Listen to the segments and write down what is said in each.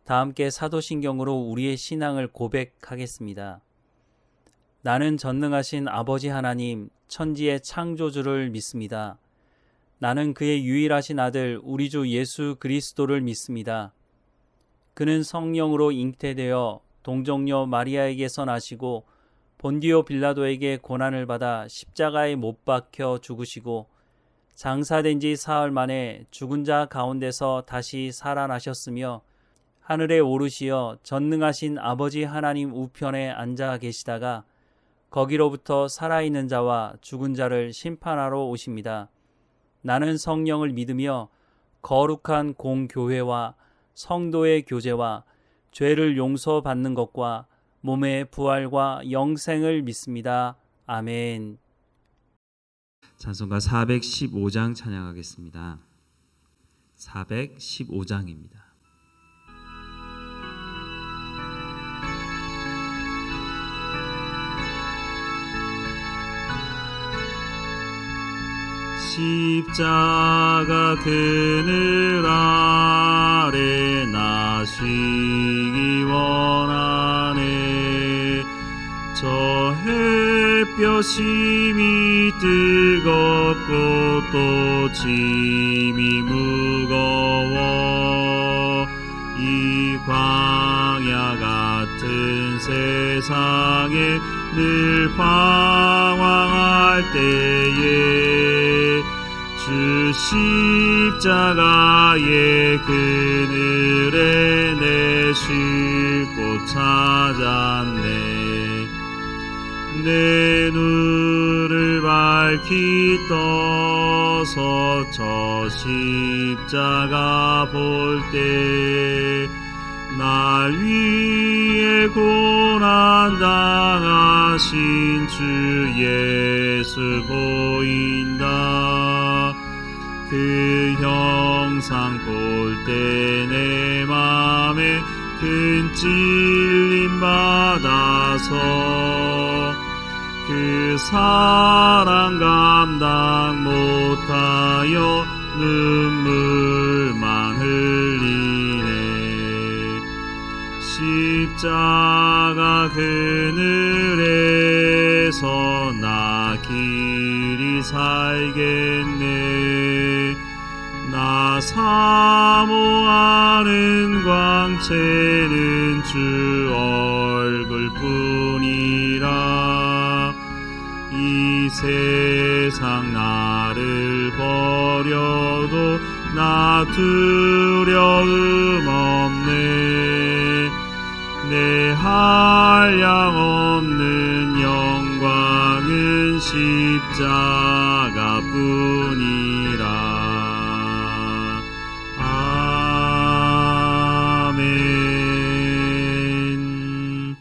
다 함께 사도신경으로 우리의 신앙을 고백하겠습니다. 나는 전능하신 아버지 하나님, 천지의 창조주를 믿습니다. 나는 그의 유일하신 아들 우리 주 예수 그리스도를 믿습니다. 그는 성령으로 잉태되어 동정녀 마리아에게서 나시고 본디오 빌라도에게 고난을 받아 십자가에 못 박혀 죽으시고 장사된 지 사흘 만에 죽은 자 가운데서 다시 살아나셨으며 하늘에 오르시어 전능하신 아버지 하나님 우편에 앉아 계시다가 거기로부터 살아있는 자와 죽은 자를 심판하러 오십니다. 나는 성령을 믿으며 거룩한 공교회와 성도의 교제와 죄를 용서받는 것과 몸의 부활과 영생을 믿습니다. 아멘. 찬송가 415장 찬양하겠습니다. 415장입니다. 십자가 그늘 아래 나시기 원하네. 저 햇볕이 미 뜨겁고 또 짐이 무거워 이 광야 같은 세상에 늘 방황할 때에 주 십자가의 그늘에 내 쉴 곳 찾았네. 내 눈을 밝히 떠서 저 십자가 볼 때 날 위해 고난 당하신 주 예수 보인다. 그 형상 볼 때 내 맘에 큰 찔림 받아서 그 사랑 감당 못하여 눈물만 흘리네. 십자가 그늘에서 나 길이 살겠네. 나 사모하는 광채는 주 얼굴뿐이라. 이 세상 나를 버려도 나 두려움 없네. 내 한량없는 영광은 십자가뿐이라. 아멘.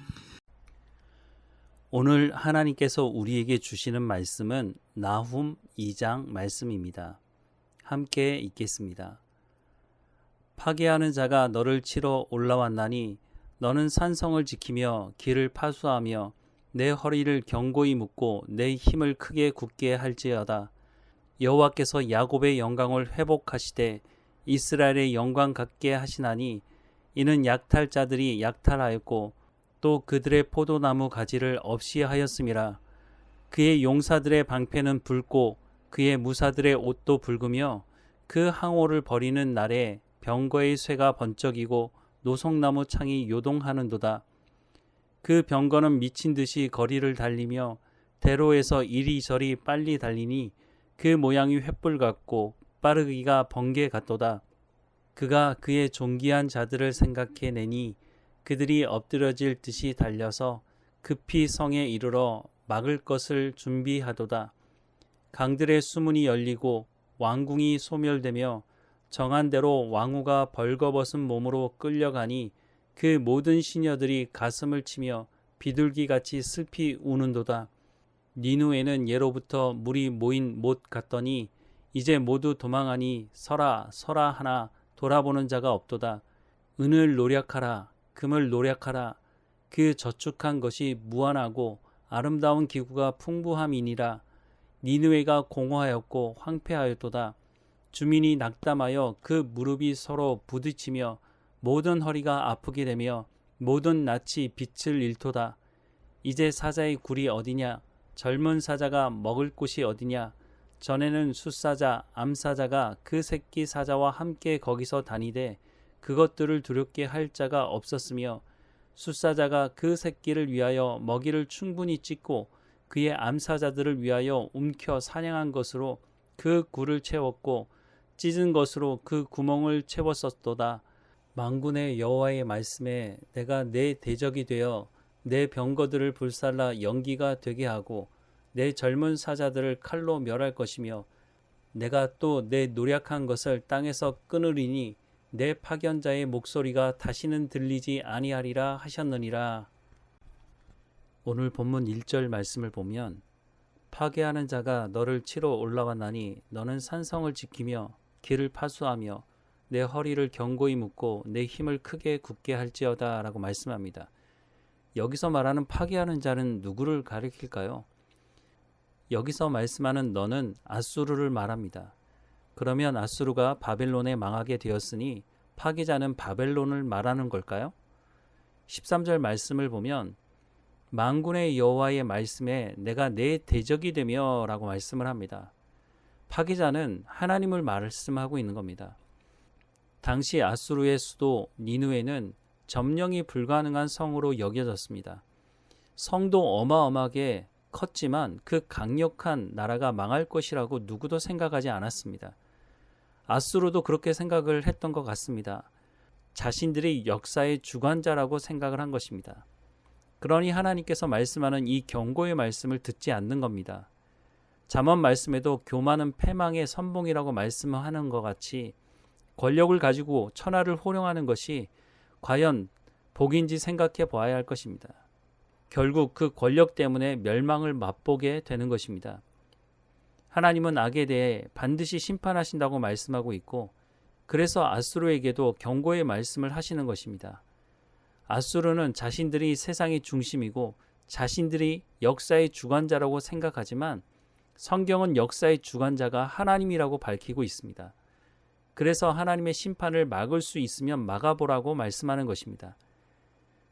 오늘 하나님께서 우리에게 주시는 말씀은 나훔 2장 말씀입니다. 함께 읽겠습니다. 파괴하는 자가 너를 치러 올라왔나니 너는 산성을 지키며 길을 파수하며 내 허리를 견고히 묶고 내 힘을 크게 굳게 할지어다. 여호와께서 야곱의 영광을 회복하시되 이스라엘의 영광 갖게 하시나니 이는 약탈자들이 약탈하였고 또 그들의 포도나무 가지를 없이 하였음이라. 그의 용사들의 방패는 붉고 그의 무사들의 옷도 붉으며 그 항오를 버리는 날에 병거의 쇠가 번쩍이고 노송나무 창이 요동하는도다. 그 병거는 미친 듯이 거리를 달리며 대로에서 이리저리 빨리 달리니 그 모양이 횃불 같고 빠르기가 번개 같도다. 그가 그의 존귀한 자들을 생각해 내니 그들이 엎드려질 듯이 달려서 급히 성에 이르러 막을 것을 준비하도다. 강들의 수문이 열리고 왕궁이 소멸되며 정한 대로 왕후가 벌거벗은 몸으로 끌려가니 그 모든 시녀들이 가슴을 치며 비둘기같이 슬피 우는도다. 니누에는 예로부터 물이 모인 못 같더니 이제 모두 도망하니 서라 서라 하나 돌아보는 자가 없도다. 은을 노력하라 금을 노력하라. 그 저축한 것이 무한하고 아름다운 기구가 풍부함이니라. 니느웨가 공허하였고 황폐하였도다. 주민이 낙담하여 그 무릎이 서로 부딪히며 모든 허리가 아프게 되며 모든 낯이 빛을 잃도다. 이제 사자의 굴이 어디냐? 젊은 사자가 먹을 곳이 어디냐? 전에는 숫사자, 암사자가 그 새끼 사자와 함께 거기서 다니되 그것들을 두렵게 할 자가 없었으며 숫사자가 그 새끼를 위하여 먹이를 충분히 찢고 그의 암사자들을 위하여 움켜 사냥한 것으로 그 굴을 채웠고 찢은 것으로 그 구멍을 채웠었도다. 만군의 여호와의 말씀에 내가 내 대적이 되어 내 병거들을 불살라 연기가 되게 하고 내 젊은 사자들을 칼로 멸할 것이며 내가 또 내 노력한 것을 땅에서 끊으리니 내 파견자의 목소리가 다시는 들리지 아니하리라 하셨느니라. 오늘 본문 1절 말씀을 보면 파괴하는 자가 너를 치러 올라왔나니 너는 산성을 지키며 길을 파수하며 내 허리를 견고히 묶고 내 힘을 크게 굳게 할지어다 라고 말씀합니다. 여기서 말하는 파괴하는 자는 누구를 가리킬까요? 여기서 말씀하는 너는 아수르를 말합니다. 그러면 아수르가 바벨론에 망하게 되었으니 파괴자는 바벨론을 말하는 걸까요? 13절 말씀을 보면 만군의 여호와의 말씀에 내가 내 대적이 되며 라고 말씀을 합니다. 파괴자는 하나님을 말씀하고 있는 겁니다. 당시 아수르의 수도 니느웨는 점령이 불가능한 성으로 여겨졌습니다. 성도 어마어마하게 컸지만 그 강력한 나라가 망할 것이라고 누구도 생각하지 않았습니다. 아수르도 그렇게 생각을 했던 것 같습니다. 자신들이 역사의 주관자라고 생각을 한 것입니다. 그러니 하나님께서 말씀하는 이 경고의 말씀을 듣지 않는 겁니다. 잠언 말씀에도 교만은 패망의 선봉이라고 말씀하는 것 같이 권력을 가지고 천하를 호령하는 것이 과연 복인지 생각해 보아야 할 것입니다. 결국 그 권력 때문에 멸망을 맛보게 되는 것입니다. 하나님은 악에 대해 반드시 심판하신다고 말씀하고 있고 그래서 아수르에게도 경고의 말씀을 하시는 것입니다. 아수르는 자신들이 세상의 중심이고 자신들이 역사의 주관자라고 생각하지만 성경은 역사의 주관자가 하나님이라고 밝히고 있습니다. 그래서 하나님의 심판을 막을 수 있으면 막아보라고 말씀하는 것입니다.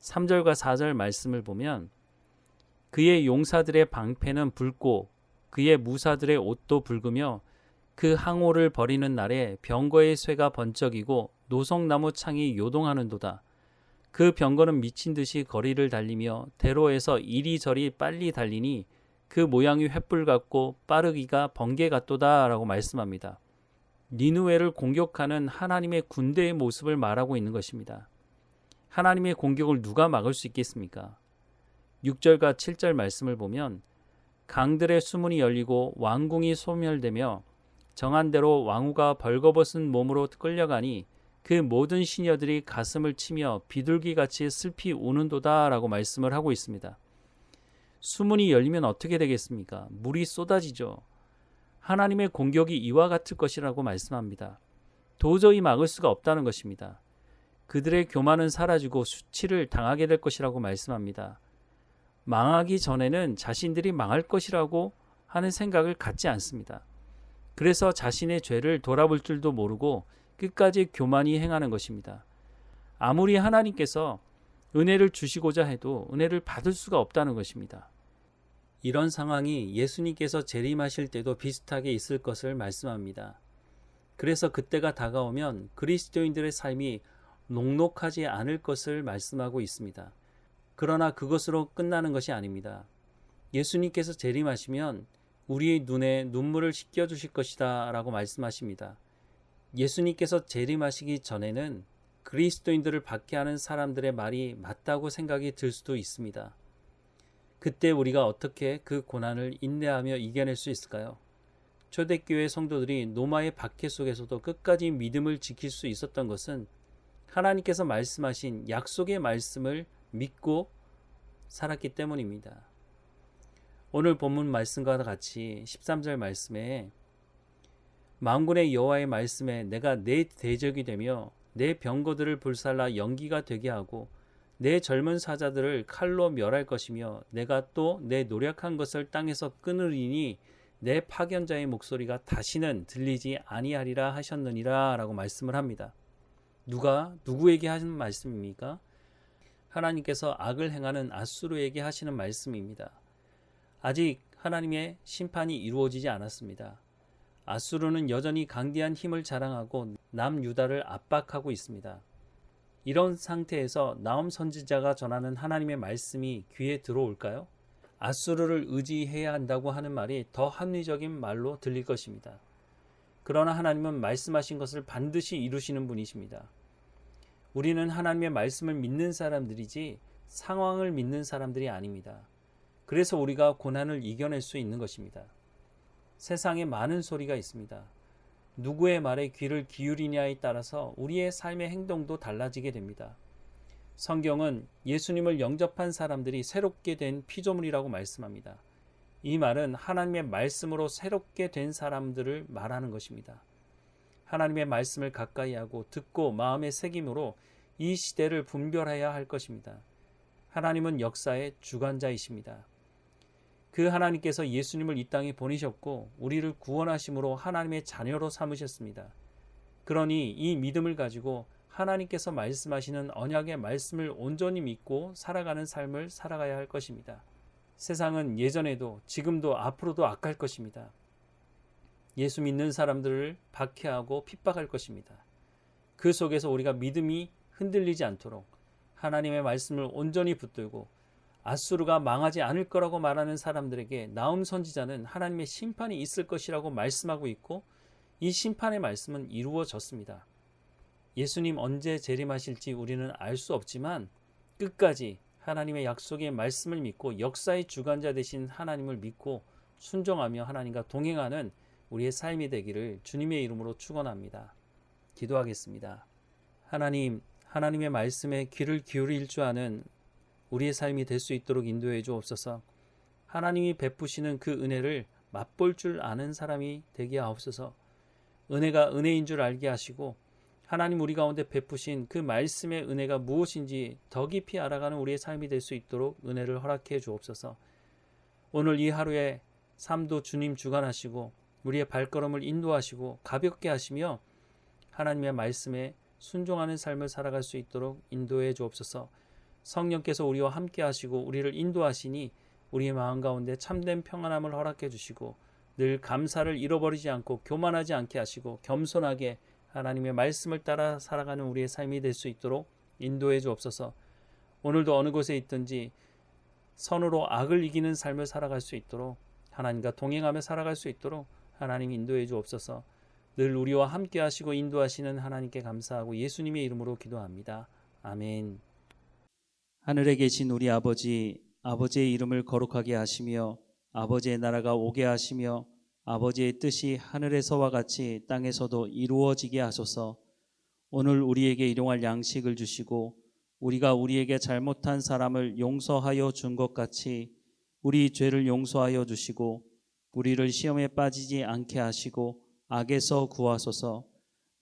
3절과 4절 말씀을 보면 그의 용사들의 방패는 붉고 그의 무사들의 옷도 붉으며 그 항오를 버리는 날에 병거의 쇠가 번쩍이고 노송나무 창이 요동하는도다. 그 병거는 미친 듯이 거리를 달리며 대로에서 이리저리 빨리 달리니 그 모양이 횃불 같고 빠르기가 번개 같도다 라고 말씀합니다. 니느웨를 공격하는 하나님의 군대의 모습을 말하고 있는 것입니다. 하나님의 공격을 누가 막을 수 있겠습니까? 6절과 7절 말씀을 보면 강들의 수문이 열리고 왕궁이 소멸되며 정한 대로 왕후가 벌거벗은 몸으로 끌려가니 그 모든 시녀들이 가슴을 치며 비둘기같이 슬피 우는도다 라고 말씀을 하고 있습니다. 수문이 열리면 어떻게 되겠습니까? 물이 쏟아지죠. 하나님의 공격이 이와 같을 것이라고 말씀합니다. 도저히 막을 수가 없다는 것입니다. 그들의 교만은 사라지고 수치를 당하게 될 것이라고 말씀합니다. 망하기 전에는 자신들이 망할 것이라고 하는 생각을 갖지 않습니다. 그래서 자신의 죄를 돌아볼 줄도 모르고 끝까지 교만히 행하는 것입니다. 아무리 하나님께서 은혜를 주시고자 해도 은혜를 받을 수가 없다는 것입니다. 이런 상황이 예수님께서 재림하실 때도 비슷하게 있을 것을 말씀합니다. 그래서 그때가 다가오면 그리스도인들의 삶이 녹록하지 않을 것을 말씀하고 있습니다. 그러나 그것으로 끝나는 것이 아닙니다. 예수님께서 재림하시면 우리의 눈에 눈물을 씻겨주실 것이다 라고 말씀하십니다. 예수님께서 재림하시기 전에는 그리스도인들을 박해하는 사람들의 말이 맞다고 생각이 들 수도 있습니다. 그때 우리가 어떻게 그 고난을 인내하며 이겨낼 수 있을까요? 초대교회 성도들이 노마의 박해 속에서도 끝까지 믿음을 지킬 수 있었던 것은 하나님께서 말씀하신 약속의 말씀을 믿고 살았기 때문입니다. 오늘 본문 말씀과 같이 13절 말씀에 만군의 여호와의 말씀에 내가 내 대적이 되며 내 병거들을 불살라 연기가 되게 하고 내 젊은 사자들을 칼로 멸할 것이며 내가 또 내 노력한 것을 땅에서 끊으리니 내 파견자의 목소리가 다시는 들리지 아니하리라 하셨느니라 라고 말씀을 합니다. 누구에게 하시는 말씀입니까? 하나님께서 악을 행하는 앗수르에게 하시는 말씀입니다. 아직 하나님의 심판이 이루어지지 않았습니다. 앗수르는 여전히 강대한 힘을 자랑하고 남유다를 압박하고 있습니다. 이런 상태에서 나훔 선지자가 전하는 하나님의 말씀이 귀에 들어올까요? 앗수르를 의지해야 한다고 하는 말이 더 합리적인 말로 들릴 것입니다. 그러나 하나님은 말씀하신 것을 반드시 이루시는 분이십니다. 우리는 하나님의 말씀을 믿는 사람들이지 상황을 믿는 사람들이 아닙니다. 그래서 우리가 고난을 이겨낼 수 있는 것입니다. 세상에 많은 소리가 있습니다. 누구의 말에 귀를 기울이냐에 따라서 우리의 삶의 행동도 달라지게 됩니다. 성경은 예수님을 영접한 사람들이 새롭게 된 피조물이라고 말씀합니다. 이 말은 하나님의 말씀으로 새롭게 된 사람들을 말하는 것입니다. 하나님의 말씀을 가까이 하고 듣고 마음에 새김으로 이 시대를 분별해야 할 것입니다. 하나님은 역사의 주관자이십니다. 그 하나님께서 예수님을 이 땅에 보내셨고 우리를 구원하심으로 하나님의 자녀로 삼으셨습니다. 그러니 이 믿음을 가지고 하나님께서 말씀하시는 언약의 말씀을 온전히 믿고 살아가는 삶을 살아가야 할 것입니다. 세상은 예전에도 지금도 앞으로도 악할 것입니다. 예수 믿는 사람들을 박해하고 핍박할 것입니다. 그 속에서 우리가 믿음이 흔들리지 않도록 하나님의 말씀을 온전히 붙들고 앗수르가 망하지 않을 거라고 말하는 사람들에게 나훔 선지자는 하나님의 심판이 있을 것이라고 말씀하고 있고 이 심판의 말씀은 이루어졌습니다. 예수님 언제 재림하실지 우리는 알 수 없지만 끝까지 하나님의 약속의 말씀을 믿고 역사의 주관자 되신 하나님을 믿고 순종하며 하나님과 동행하는 우리의 삶이 되기를 주님의 이름으로 축원합니다. 기도하겠습니다. 하나님, 하나님의 말씀에 귀를 기울일 줄 아는 우리의 삶이 될 수 있도록 인도해 주옵소서. 하나님이 베푸시는 그 은혜를 맛볼 줄 아는 사람이 되게 하옵소서. 은혜가 은혜인 줄 알게 하시고 하나님 우리 가운데 베푸신 그 말씀의 은혜가 무엇인지 더 깊이 알아가는 우리의 삶이 될 수 있도록 은혜를 허락해 주옵소서. 오늘 이 하루의 삶도 주님 주관하시고 우리의 발걸음을 인도하시고 가볍게 하시며 하나님의 말씀에 순종하는 삶을 살아갈 수 있도록 인도해 주옵소서. 성령께서 우리와 함께 하시고 우리를 인도하시니 우리의 마음 가운데 참된 평안함을 허락해 주시고 늘 감사를 잃어버리지 않고 교만하지 않게 하시고 겸손하게 하나님의 말씀을 따라 살아가는 우리의 삶이 될 수 있도록 인도해 주옵소서. 오늘도 어느 곳에 있든지 선으로 악을 이기는 삶을 살아갈 수 있도록 하나님과 동행하며 살아갈 수 있도록 하나님 인도해 주옵소서. 늘 우리와 함께 하시고 인도하시는 하나님께 감사하고 예수님의 이름으로 기도합니다. 아멘. 하늘에 계신 우리 아버지, 아버지의 이름을 거룩하게 하시며 아버지의 나라가 오게 하시며 아버지의 뜻이 하늘에서와 같이 땅에서도 이루어지게 하소서. 오늘 우리에게 일용할 양식을 주시고 우리가 우리에게 잘못한 사람을 용서하여 준 것 같이 우리 죄를 용서하여 주시고 우리를 시험에 빠지지 않게 하시고 악에서 구하소서.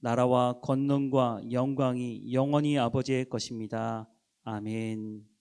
나라와 권능과 영광이 영원히 아버지의 것입니다. 아멘.